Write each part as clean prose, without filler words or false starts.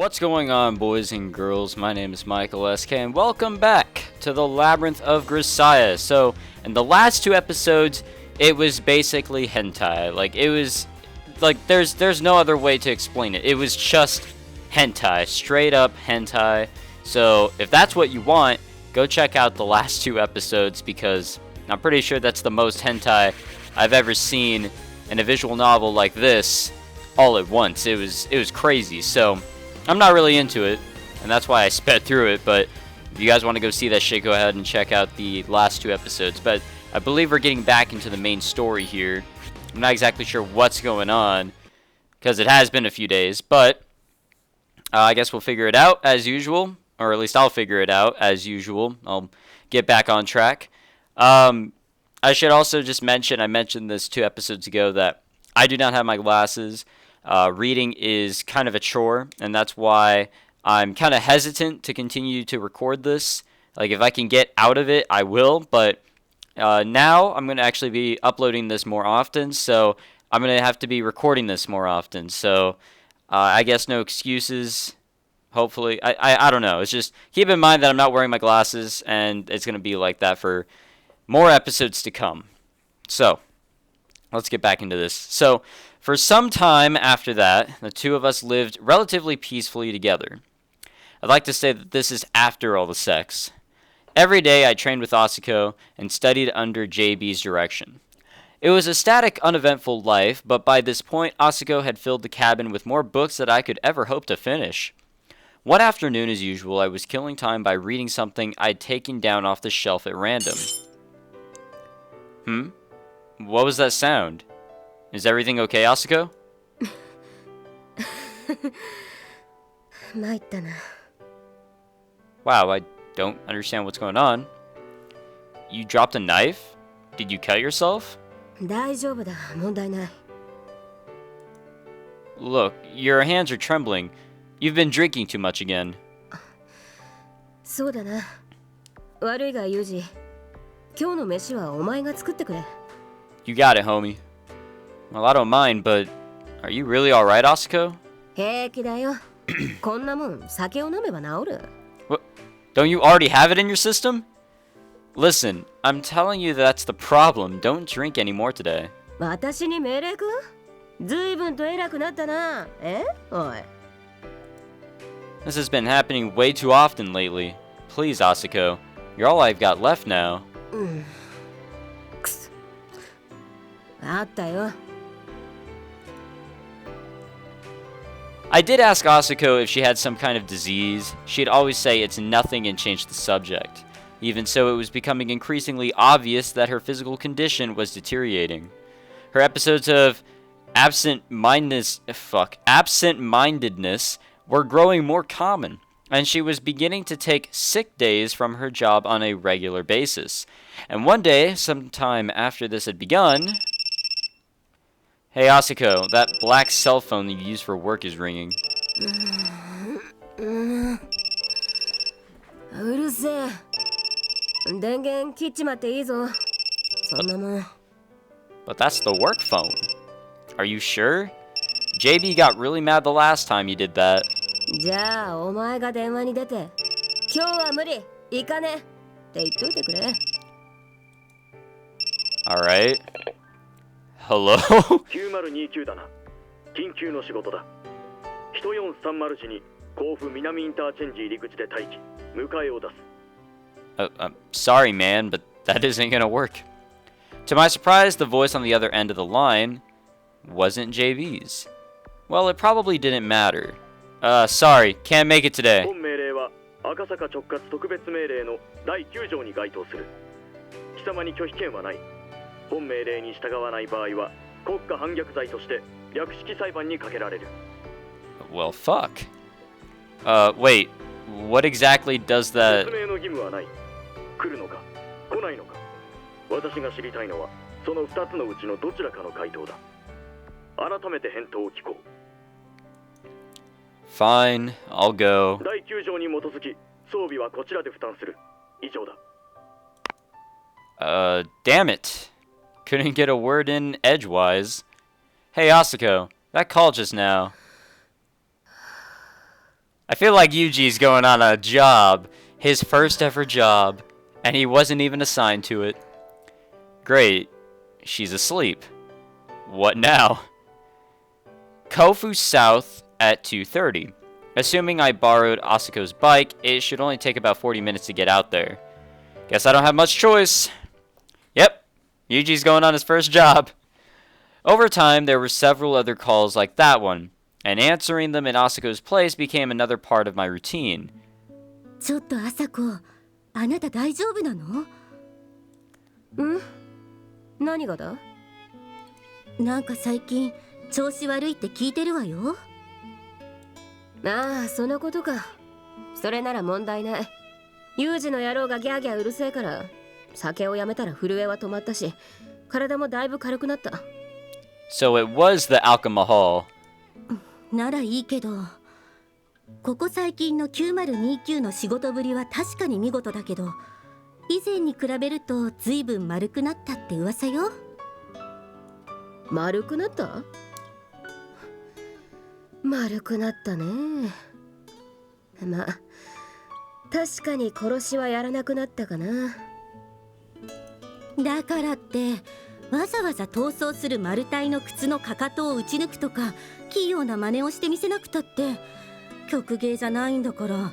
What's going on, boys and girls? My name is Michael SK, and welcome back to the Labyrinth of Grisaia. So, in the last two episodes, it was basically hentai. There's no other way to explain it. It was just hentai, straight up hentai. So, if that's what you want, go check out the last two episodes, because I'm pretty sure that's the most hentai I've ever seen in a visual novel like this all at once. It was crazy. So, I'm not really into it, and that's why I sped through it, but if you guys want to go see that shit, go ahead and check out the last two episodes. But I believe we're getting back into the main story here. I'm not exactly sure what's going on, because it has been a few days, but I guess we'll figure it out as usual, or at least I'll figure it out as usual. I'll get back on track. I should also just mention, I mentioned this 2 episodes ago, that I do not have my glasses. Reading is kind of a chore, and that's why I'm kind of hesitant to continue to record this. Like, if I can get out of it, I will, but now I'm going to actually be uploading this more often, so I'm going to have to be recording this more often. So, I guess no excuses, hopefully. I don't know. It's just, keep in mind that I'm not wearing my glasses, and it's going to be like that for more episodes to come. So, let's get back into this. So, for some time after that, the two of us lived relatively peacefully together. I'd like to say that this is after all the sex. Every day I trained with Asako and studied under JB's direction. It was a static, uneventful life, but by this point Asako had filled the cabin with more books than I could ever hope to finish. One afternoon, as usual, I was killing time by reading something I'd taken down off the shelf at random. What was that sound? Is everything okay, Asako? Wow, I don't understand what's going on. You dropped a knife? Did you cut yourself? Look, your hands are trembling. You've been drinking too much again. You got it, homie. Well, I don't mind, but are you really alright, Asako? What? Don't you already have it in your system? Listen, I'm telling you that's the problem. Don't drink anymore today. This has been happening way too often lately. Please, Asako. You're all I've got left now. I did ask Asako if she had some kind of disease. She'd always say it's nothing and change the subject. Even so, it was becoming increasingly obvious that her physical condition was deteriorating. Her episodes of absent-mindedness were growing more common, and she was beginning to take sick days from her job on a regular basis. And one day, sometime after this had begun... Hey, Asako, that black cell phone that you use for work is ringing. But that's the work phone. Are you sure? JB got really mad the last time you did that. Alright. Hello? 9029だな。緊急の仕事だ。1430時に甲府南インターチェンジ入り口で待機。迎えを出す。I'm sorry, man, but that isn't gonna work. To my surprise, the voice on the other end of the line wasn't JB's. Well, it probably didn't matter. Sorry, can't make it today. 本命令は赤坂直轄特別命令の第9条に該当する。貴様に拒否権はない。本命令に従わない場合は国家反逆罪として略式裁判にかけられる。Well, fuck. Wait, what exactly does that... 説明の義務はない。来るのか来ないのか。私が知りたいのはその2つのうちのどちらかの回答だ。改めて返答を聞こう。Fine, I'll go. 第9条に基づき装備はこちらで負担する。以上だ。Damn it. Couldn't get a word in edgewise. Hey, Asako, that call just now. feel like Yuji's going on a job, his first ever job, and he wasn't even assigned to it. Great. She's asleep. What now? Kofu South at 2:30. Assuming I borrowed Asuko's bike, it should only take about 40 minutes to get out there. Guess I don't have much choice. Yep, Yuji's going on his first job. Over time, there were several other calls like that one, and answering them in Asuko's place became another part of my routine. ちょっと朝子、あなた大丈夫なの？何がだ？なんか最近調子悪いって聞いてるわよ。ああ、そのことか。それなら問題ない。ユージの野郎がギャーギャーうるせえから、酒をやめたら震えは止まったし、体もだいぶ軽くなった。So it was the alcohol. ならいいけど、ここ最近の9029の仕事ぶりは確かに見事だけど、以前に比べるとずいぶん丸くなったって噂よ。丸くなった？丸くなったね。まあ確かに殺しはやらなくなったかな。だからってわざわざ逃走するマルタイの靴のかかとを打ち抜くとか器用な真似をしてみせなくたって曲芸じゃないんだから。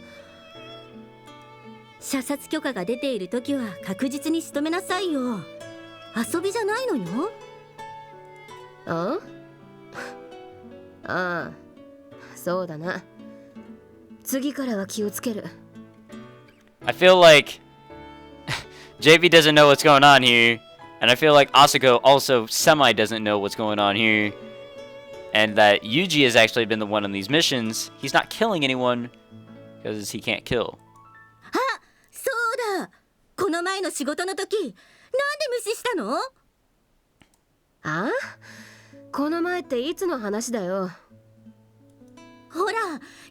射殺許可が出ている時は確実に仕留めなさいよ。遊びじゃないのよ。ああ、そうだな。次からは気をつける。I feel like JB doesn't know what's going on here, and I feel like Asuko also semi doesn't know what's going on here, and that Yuji has actually been the one on these missions. He's not killing anyone because he can't kill. あ、そうだ。この前の仕事の時、なんで無視したの？あ？この前っていつの話だよ。ほら、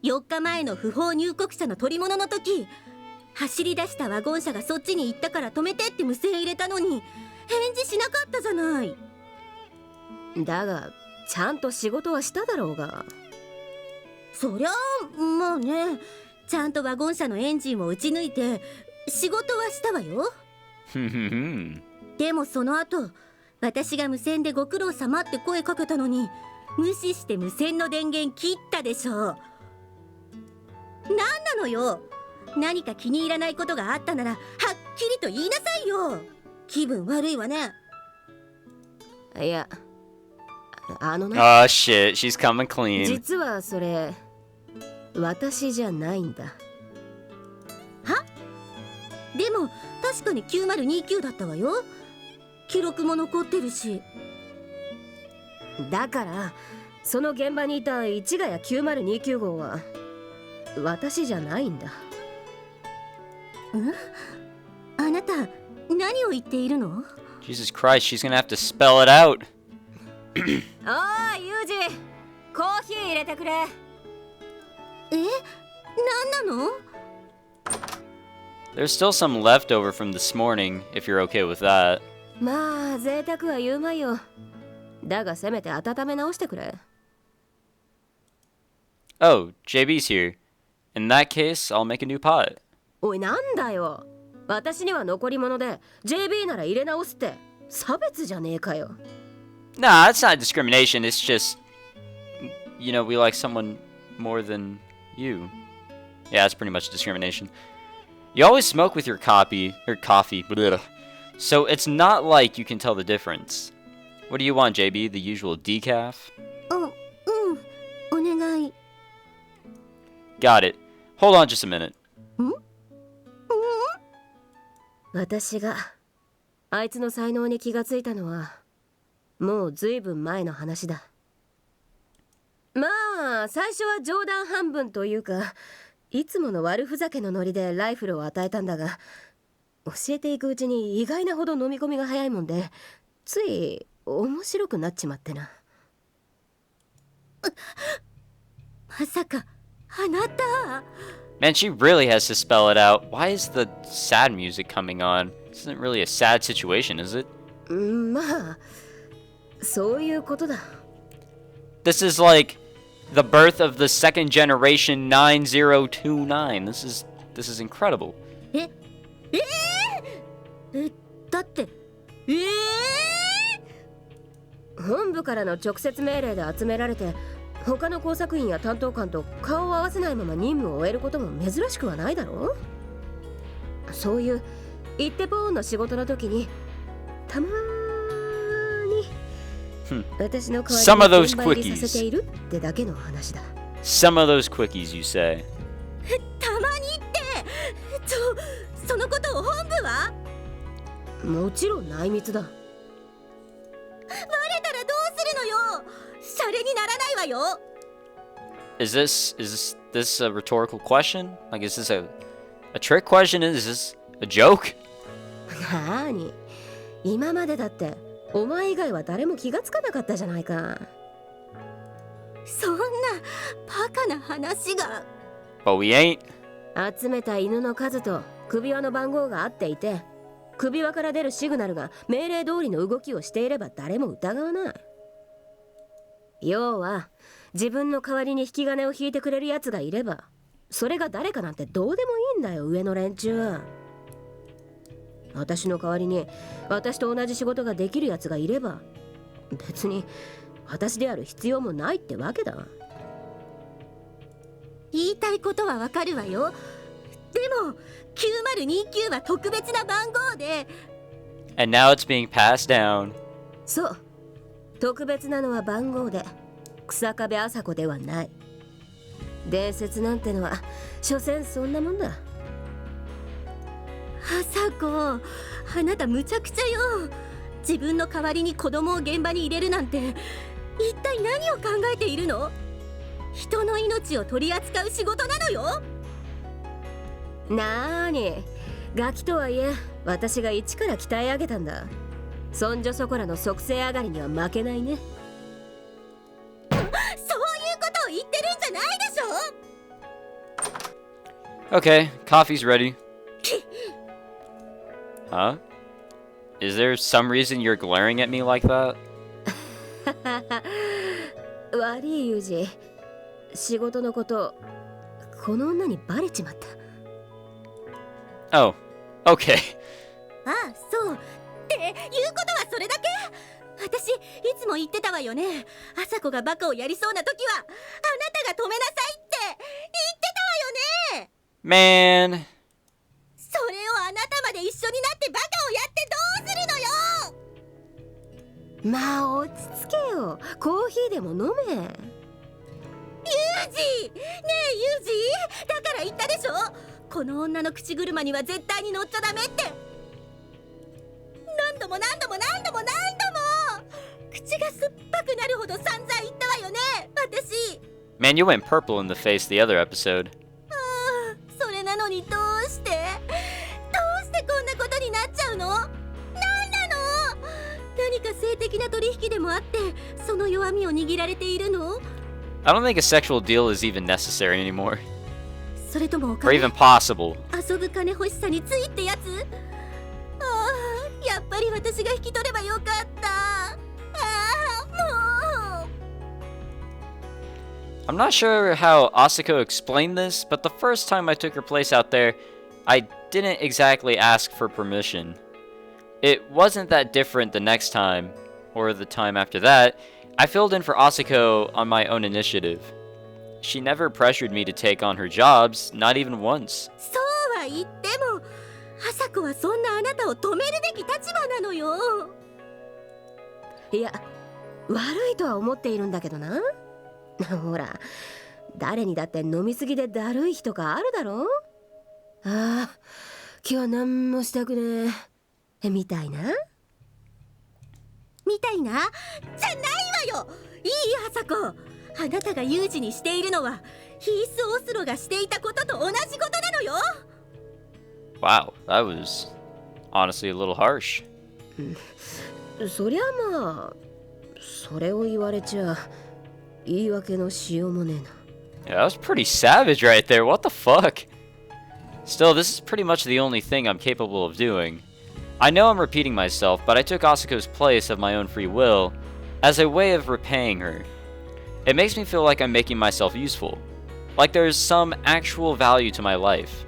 4日前の不法入国者の取り物の時、走り出したワゴン車がそっちに行ったから止めてって無線入れたのに返事しなかったじゃない。だがちゃんと仕事はしただろうが。そりゃあまあね、ちゃんとワゴン車のエンジンを打ち抜いて仕事はしたわよ。でもその後私が無線でご苦労様って声かけたのに無視して無線の電源切ったでしょ。なんなのよ。何か気に入らないことがあったならはっきりと言いなさいよ。気分悪いわね。いや、あのね。Oh shit, she's coming clean. 実はそれ私じゃないんだ。は？でも確かに9029だったわよ。記録も残ってるし。だからその現場にいた市ヶ谷9029号は私じゃないんだ。あなた何を言っているの？ Jesus Christ, she's gonna have to spell it out. おい、ユージ、コーヒー入れてくれ。何なの？ There's still some left over from this morning, if you're okay with that. まあ贅沢は言うまいよ。だがせめて温め直してくれ。Oh, JB's here. In that case, I'll make a new pot. おい、なんだよ。私には残り物で JB なら入れ直すって差別じゃねえかよ。Nah, it's not discrimination. It's just, you know, we like someone more than you. Yeah, it's pretty much discrimination. You always smoke with your coffee. Bleh. So it's not like you can tell the difference. What do you want, JB? The usual decaf? お願い。Got it. Hold on just a minute. 私があいつの才能に気がついたのはもうずいぶん前の話だ。まあ最初は冗談半分というかいつもの悪ふざけのノリでライフルを与えたんだが、教えていくうちに意外なほど飲み込みが早いもんでつい面白くなっちまってな。まさかあなた。 Man, she really has to spell it out. Why is the sad music coming on? This isn't really a sad situation, is it? まあそういうことだ。 This is like the birth of the second generation 9029. This is incredible. だって本部からの直接命令で集められて他の工作員や担当官と顔を合わせないまま任務を終えることも珍しくはないだろう。そういうイッテポーンの仕事の時にたまに私の代わりに現場入りさせているってだけの話だ。 Some of those quickies, you say. たまにってそのことを本部はもちろん内密だ。バレたらどうするのよ。シャレにならないわよ。Is this a rhetorical question? Like, is this a trick question? Is this a joke? なーに、今までだってお前以外は誰も気がつかなかったじゃないか。そんなバカな話が。 But we ain't. 集めた犬の数と首輪の番号が合っていて、首輪から出るシグナルが命令通りの動きをしていれば誰も疑わない。要は自分の代わりに引き金を引いてくれるやつがいれば、それが誰かなんてどうでもいいんだよ、上の連中。私の代わりに私と同じ仕事ができるやつがいれば、別に私である必要もないってわけだ。言いたいことはわかるわよ。でも9029は特別な番号で。 And now it's being passed down. そう、特別なのは番号で、草壁麻子ではない。伝説なんてのは所詮そんなもんだ。麻子、あなたむちゃくちゃよ。自分の代わりに子供を現場に入れるなんて一体何を考えているの。人の命を取り扱う仕事なのよ。なーに、ガキとはいえ私が一から鍛え上げたんだ。そんじょそこらの属性上がりには負けないね。そういうことを言ってるんじゃないでしょ。 Okay, coffee's ready. Huh? Is there some reason you're glaring at me like that? 悪いユージ、仕事のことこの女にバレちまった。Oh, okay. ああ、そうっていうことはそれだけ。私いつも言ってたわよね。朝子がバカをやりそうな時はあなたが止めなさいって言ってたわよね。 Man. それをあなたまで一緒になってバカをやってどうするのよ。まあ落ち着けよ。コーヒーでも飲め。ユージ、ねえユージ、だから言ったでしょ。この女の口車には絶対に乗っちゃダメって。何度も口が酸っぱくなるほど散々言ったわよね、私。 Man, you went purple in the face the other episode. ああ、それなのにどうしてこんなことになっちゃうの。なんなの。何か性的な取引でもあってその弱みを握られているの。 I don't think a sexual deal is even necessary anymore. それともお Or 金、 even possible. 遊ぶ金欲しさについってやつ。ああ、やっぱり私が引き取ればよかった。もう。 I'm not sure how Asako explained this, but the first time I took her place out there, I didn't exactly ask for permission. It wasn't that different the next time, or the time after that. I filled in for Asako on my own initiative. She never pressured me to take on her jobs, not even once. そうは言っても、朝子はそんなあなたを止めるべき立場なのよ。いや、悪いとは思っているんだけどな。ほら、誰にだって飲みすぎでだるい日とかあるだろ。ああ、今日は何もしたくねえ。みたいなじゃないわよ。いい朝子、あなたが有事にしているのはヒース・オスロがしていたことと同じことなのよ。 Wow, that was honestly a little harsh. そりゃまあ、それを言われちゃ言い訳のしようもねえな。 Yeah, that was pretty savage right there. What the fuck? Still, this is pretty much the only thing I'm capable of doing. I know I'm repeating myself, but I took Asako's place of my own free will as a way of repaying her. It makes me feel like I'm making myself useful. Like there's some actual value to my life.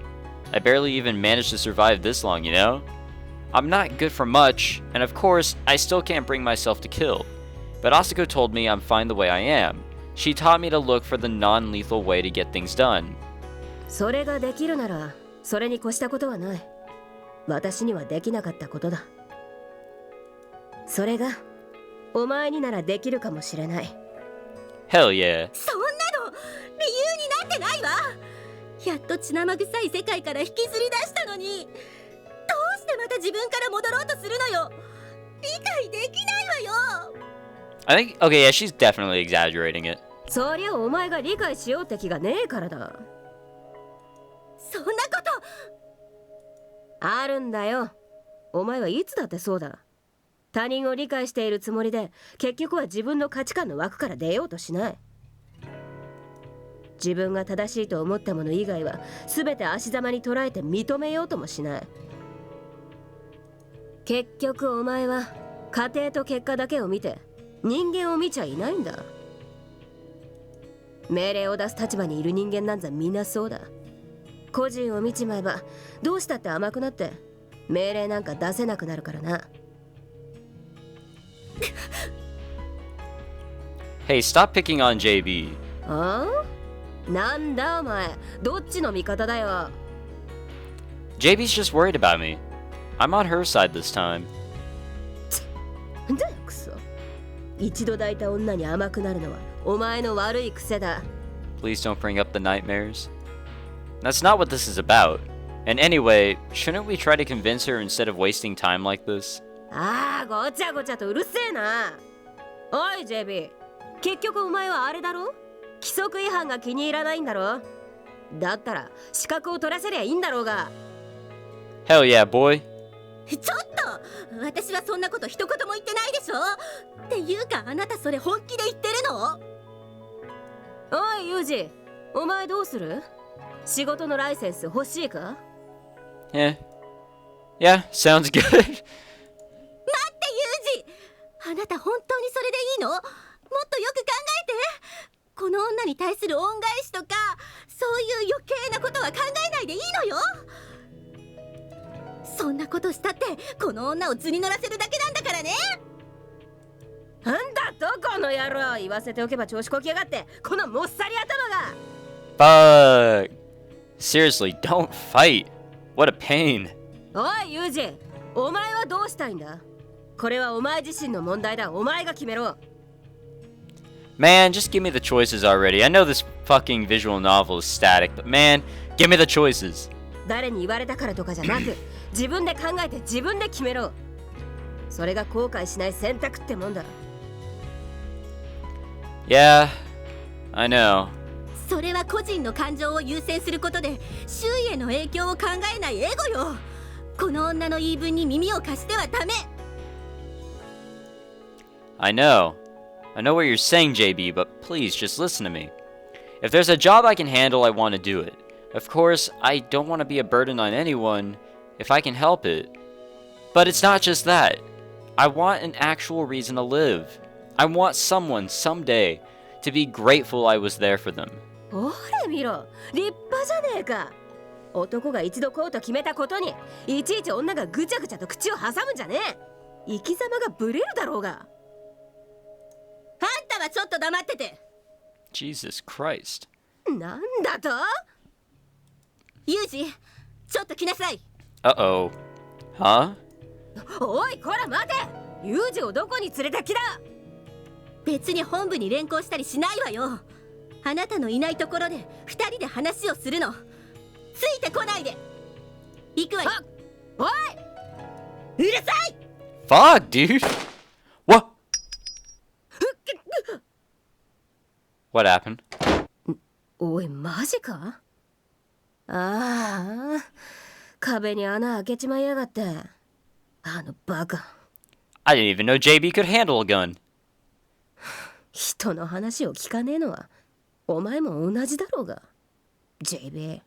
I barely even managed to survive this long, you know? I'm not good for much, and of course, I still can't bring myself to kill. But Asako told me I'm fine the way I am. She taught me to look for the non-lethal way to get things done. それができるなら、それに越したことはない。私にはできなかったことだ。それが、お前にならできるかもしれない。Hell yeah. そんなの、理由になってないわ。やっと血生臭い世界から引きずり出したのに、どうしてまた自分から戻ろうとするのよ。理解できないわよ。I think, okay, yeah, she's definitely exaggerating it. そりゃお前が理解しようって気がねえからだ。そんなことあるんだよ。お前はいつだってそうだ。他人を理解しているつもりで結局は自分の価値観の枠から出ようとしない。自分が正しいと思ったもの以外は全て足ざまに捉えて認めようともしない。結局お前は過程と結果だけを見て人間を見ちゃいないんだ。命令を出す立場にいる人間なんざみんなそうだ。個人を見ちまえばどうしたって甘くなって命令なんか出せなくなるからな。Hey, stop picking on JB. ああ？なんだお前、どっちの味方だよ。JB's just worried about me. I'm on her side this time. なんだよクソ。一度抱いた女に甘くなるのはお前の悪い癖だ。 Please don't bring up the nightmares. That's not what this is about. And anyway, shouldn't we try to convince her instead of wasting time like this? ああ、ごちゃごちゃとうるせえな。おい JB、 結局お前はあれだろ、規則違反が気に入らないんだろ。だったら資格を取らせりゃいいんだろうが。 Hell yeah, boy. ちょっと、私はそんなこと一言も言ってないでしょ。っていうかあなたそれ本気で言ってるの？おいユージ、お前どうする？仕事のライセンス欲しいか？ Yeah, sounds good. 待ってユージ、あなた本当にそれでいいの？もっとよく考えて。この女に対する恩返しとかそういう余計なことは考えないでいいのよ。そんなことしたってこの女を図に乗らせるだけなんだからね。なんだとこの野郎、言わせておけば調子こきやがって、このもっさり頭Fuck. が。Seriously, don't fight. What a pain. おいユージ、お前はどうしたいんだ？これはお前自身の問題だ。お前が決めろ。 Man, just give me the choices already. I know this fucking visual novel is static, but man, give me the choices. 誰に言われたからとかじゃなく、自分で考えて自分で決めろ。それが後悔しない選択ってもんだ。 Yeah, I know. それは個人の感情を優先することで周囲への影響を考えないエゴよ。この女の言い分に耳を貸してはダメ。 I know what you're saying, JB, but please just listen to me. If there's a job I can handle, I want to do it. Of course, I don't want to be a burden on anyone if I can help it. But it's not just that. I want an actual reason to live. I want someone someday to be grateful I was there for them. ほれ見ろ、立派じゃねえか。男が一度こうと決めたことにいちいち女がぐちゃぐちゃと口を挟むんじゃねえ。生き様がブレるだろうが。あんたはちょっと黙ってて。 Jesus Christ. なんだと？ユージ、ちょっと来なさい。 Uh-oh. Huh? おいこら待て。ユージをどこに連れてきだ。別に本部に連行したりしないわよ。あなたのいないところで二人で話をするの。ついてこないで。行くわよ。おい、うるさい。 Fuck, dude. What? What happened? おいマジか。ああ、壁に穴開けちまいやがって。あのバカ。 I didn't even know JB could handle a gun. 人の話を聞かねえのはお前も同じだろうが JB。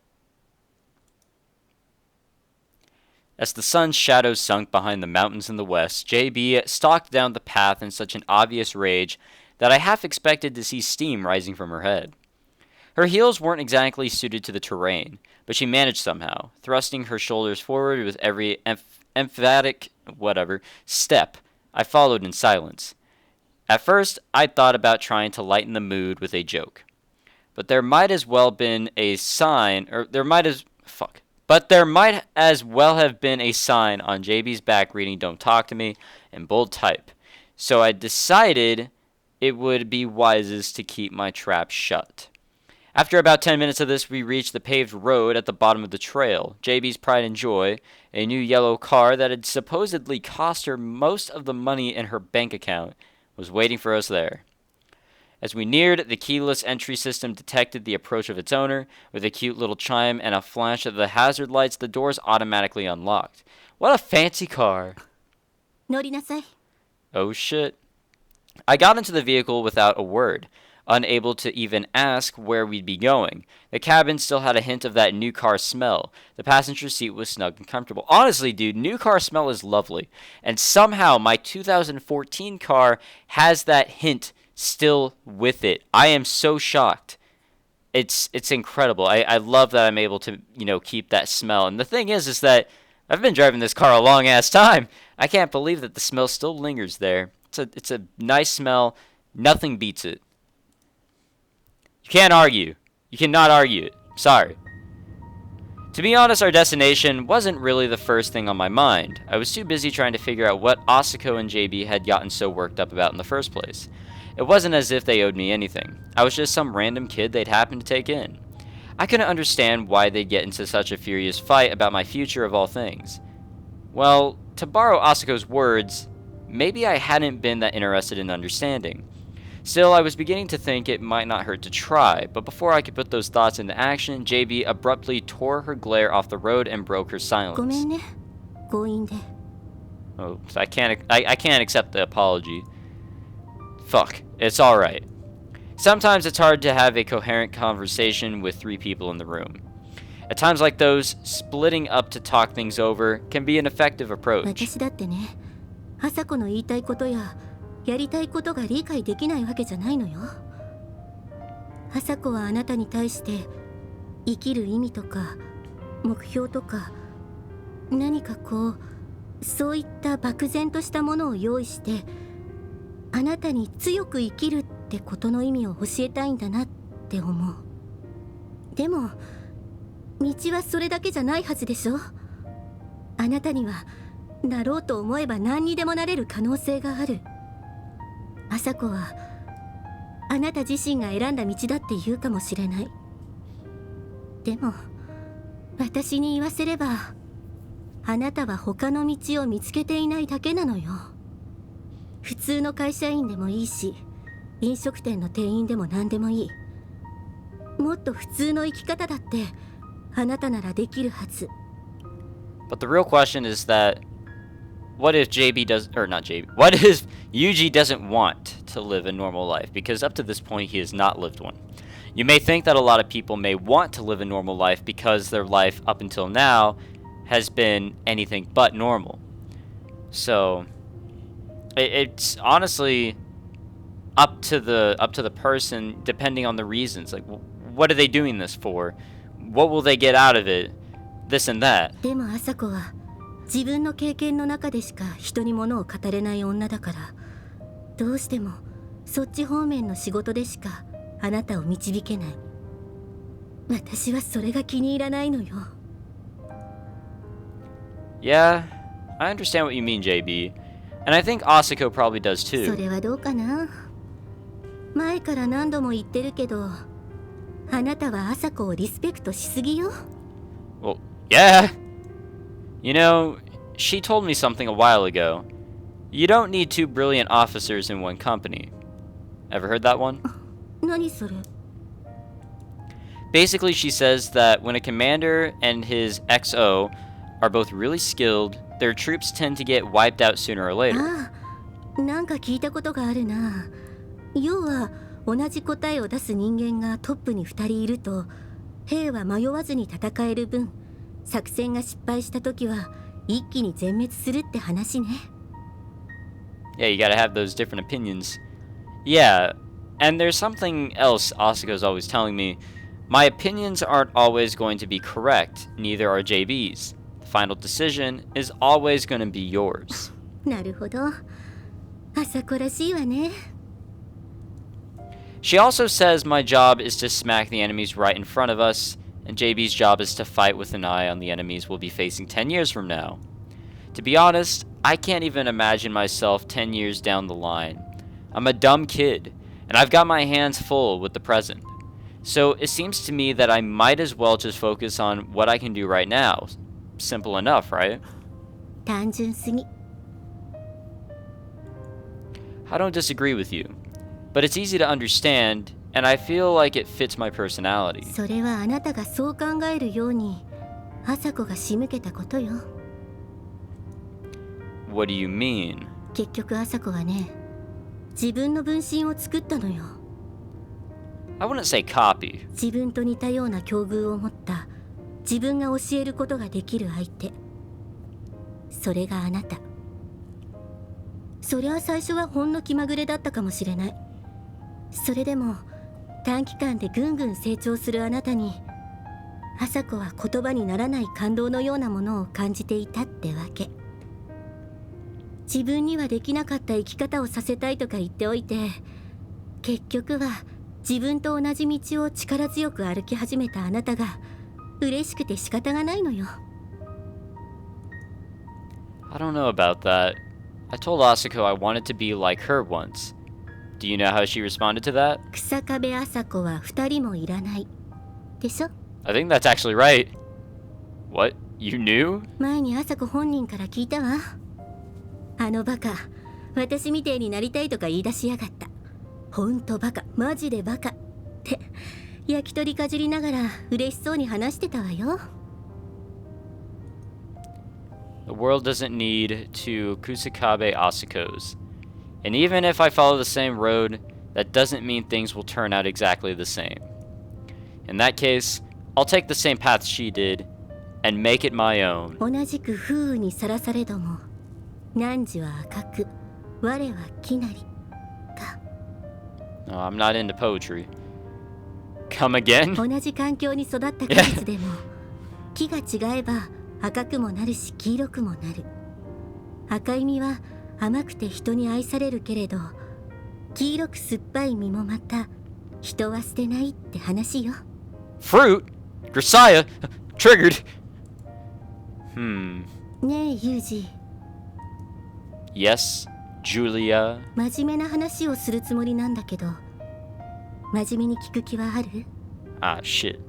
As the sun's shadows sunk behind the mountains in the west, JB stalked down the path in such an obvious rage that I half expected to see steam rising from her head. Her heels weren't exactly suited to the terrain, but she managed somehow, thrusting her shoulders forward with every emphatic step. I followed in silence. At first, I thought about trying to lighten the mood with a joke. But there might as well have been a sign on JB's back reading "Don't talk to me" in bold type. So I decided it would be wisest to keep my trap shut. After about 10 minutes of this, we reached the paved road at the bottom of the trail. JB's pride and joy, a new yellow car that had supposedly cost her most of the money in her bank account, was waiting for us there. As we neared, the keyless entry system detected the approach of its owner. With a cute little chime and a flash of the hazard lights, the doors automatically unlocked. What a fancy car! 乗りなさい。 Oh shit. I got into the vehicle without a word, unable to even ask where we'd be going. The cabin still had a hint of that new car smell. The passenger seat was snug and comfortable. Honestly, dude, new car smell is lovely. And somehow my 2014 car has that hint still with it. I am so shocked. It's incredible. I love that I'm able to, keep that smell. And the thing is that I've been driving this car a long ass time. I can't believe that the smell still lingers there. It's a nice smell. Nothing beats it. You can't argue. You cannot argue it. Sorry. To be honest, our destination wasn't really the first thing on my mind. I was too busy trying to figure out what Asako and JB had gotten so worked up about in the first place. It wasn't as if they owed me anything. I was just some random kid they'd happened to take in. I couldn't understand why they'd get into such a furious fight about my future of all things. Well, to borrow Asako's words, maybe I hadn't been that interested in understanding. Still, I was beginning to think it might not hurt to try, but before I could put those thoughts into action, JB abruptly tore her glare off the road and broke her ご silence. めんね。強引で。 Oh, so I can't accept the apology. Fuck, it's alright. Sometimes it's hard to have a coherent conversation with 3 people in the room. At times like those, splitting up to talk things over can be an effective approach. 私だってね、朝子の言いたいことややりたいことが理解できないわけじゃないのよ。朝子はあなたに対して生きる意味とか目標とか何かそういった漠然としたものを用意してあなたに強く生きるってことの意味を教えたいんだなって思う。でも道はそれだけじゃないはずでしょ。あなたにはなろうと思えば何にでもなれる可能性がある。朝子はあなた自身が選んだ道だって言うかもしれない。でも私に言わせればあなたは他の道を見つけていないだけなのよ。普通の会社員でもいいし飲食店の店員でも何でもいい。もっと普通の生き方だってあなたならできるはず。 But the real question is that what if what if Yuuji doesn't want to live a normal life? Because up to this point he has not lived one. You may think that a lot of people may want to live a normal life because their life up until now has been anything but normal. So it's honestly up to the person depending on the reasons. Like, what are they doing this for? What will they get out of it? This and that. でも朝子は自分の経験の中でしか人に物を語れない女だからどうしてもそっち方面の仕事でしかあなたを導けない。私はそれが気に入らないのよ。 Yeah, I understand what you mean, JB. And I think Asako probably does そ too. れはどうかな。前から何度も言ってるけどあなたは朝子をリスペクトしすぎよ。 Well, yeah. You know, she told me something a while ago. You don't need 2 brilliant officers in one company. Ever heard that one? 何それ。 Basically, she says that when a commander and his XO are both really skilled, their troops tend to get wiped out sooner or later. ああ、なんか聞いたことがあるな。要は同じ答えを出す人間がトップに2人いると兵は迷わずに戦える分作戦が失敗した時は一気に全滅するって話ね。 Yeah, you gotta have those different opinions. Yeah, and there's something else Asuka's always telling me. My opinions aren't always going to be correct, neither are JB's. The final decision is always going to be yours. なるほど。朝子らしいわね。She also says my job is to smack the enemies right in front of us, and JB's job is to fight with an eye on the enemies we'll be facing 10 years from now. To be honest, I can't even imagine myself 10 years down the line. I'm a dumb kid, and I've got my hands full with the present. So it seems to me that I might as well just focus on what I can do right now. Simple enough, right? 単純すぎ。I don't disagree with you, but it's easy to understand, and I feel like it fits my personality. それはあなたがそう考えるように、朝子が仕向けたことよ。What do you mean? 結局朝子はね、自分の分身を作ったのよ。I wouldn't say copy. 自分と似たような境遇を持った自分が教えることができる相手、それがあなた。そりゃ最初はほんの気まぐれだったかもしれない。それでも短期間でぐんぐん成長するあなたに、朝子は言葉にならない感動のようなものを感じていたってわけ。自分にはできなかった生き方をさせたいとか言っておいて、結局は自分と同じ道を力強く歩き始めたあなたが嬉しくて仕方がないのよ。I don't know about that. I told Asuko I wanted to be like her once. Do you know how she responded to that? 草壁朝子は2人もいらないでしょ。 I think that's actually right. What? You knew? 前に朝子本人から聞いたわ。あのバカ、私みてえになりたいとか言い出しやがった。ほんとバカ、マジでバカって焼き鳥かじりながら嬉しそうに話してたわよ。 The world doesn't need two Kusakabe Asukos. And even if I follow the same road, that doesn't mean things will turn out exactly the same. In that case, I'll take the same path she did and make it my own. 同じく風雨にさらされども、汝は赤く、我はきなりか。 No, I'm not into poetry. Come again? 同じ環境に育った果実でも木が違えば赤くもなるし黄色くもなる。赤い実は甘くて人に愛されるけれど、黄色く酸っぱい実もまた人は捨てないって話よ。 Fruit? Grisaia? Triggered? ねえユージ、 Yes, Julia? 真面目な話をするつもりなんだけど、真面目に聞く気はある？ Ah, shit.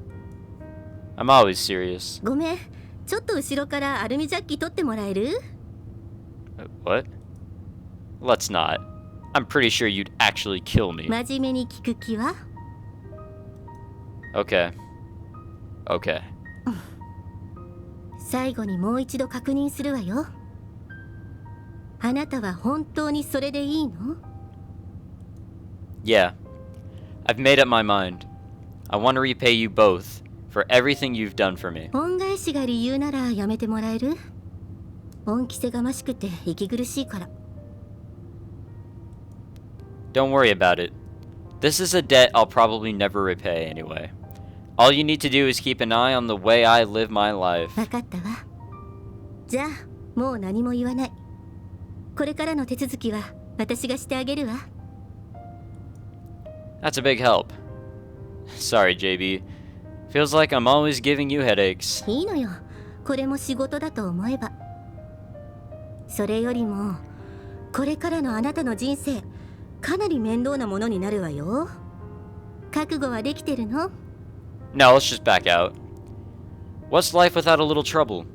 I'm always serious. ごめん、ちょっと後ろからアルミジャッキ取ってもらえる？ What? Let's not. I'm pretty sure you'd actually kill me. 真面目に聞く気は？ Okay. Okay. 最後にもう一度確認するわよ。あなたは本当にそれでいいの？ Yeah. I've made up my mind. I want to repay you both for everything you've done for me. 恩返しが理由ならやめてもらえる？恩着せがましくて息苦しいから。 Don't worry about it. This is a debt I'll probably never repay anyway. All you need to do is keep an eye on the way I live my life. わかったわ。じゃあもう何も言わない。これからの手続きは私がしてあげるわ。 That's a big help. Sorry, JB. Feels like I'm always giving you headaches. いいのよ。これも仕事だと思えば。それよりもこれからのあなたの人生、かなり面倒なものになるわよ。覚悟はできてるの？ No, let's just back out. What's life without a little trouble?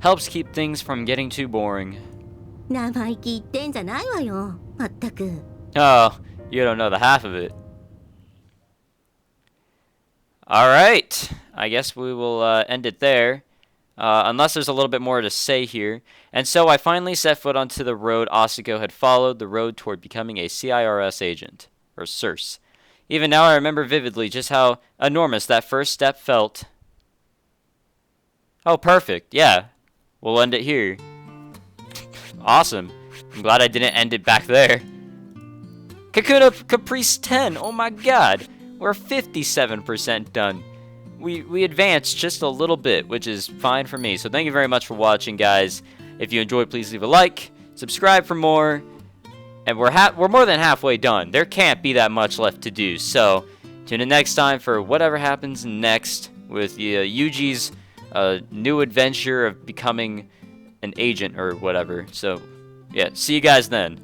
Helps keep things from getting too boring. 生意気言ってんじゃないわよ。まったく。 Oh, you don't know the half of it. Alright, I guess we will end it there. Unless there's a little bit more to say here. And so I finally set foot onto the road Asuko had followed, the road toward becoming a CIRS agent, or CIRS. Even now I remember vividly just how enormous that first step felt. Oh, perfect, yeah. We'll end it here. Awesome. I'm glad I didn't end it back there. Kakuna Caprice 10. Oh my god. We're 57% done. We advanced just a little bit, which is fine for me. So thank you very much for watching, guys. If you enjoyed, please leave a like, subscribe for more. And we're more than halfway done. There can't be that much left to do. So tune in next time for whatever happens next with Yuuji's new adventure of becoming an agent or whatever. So yeah, see you guys then.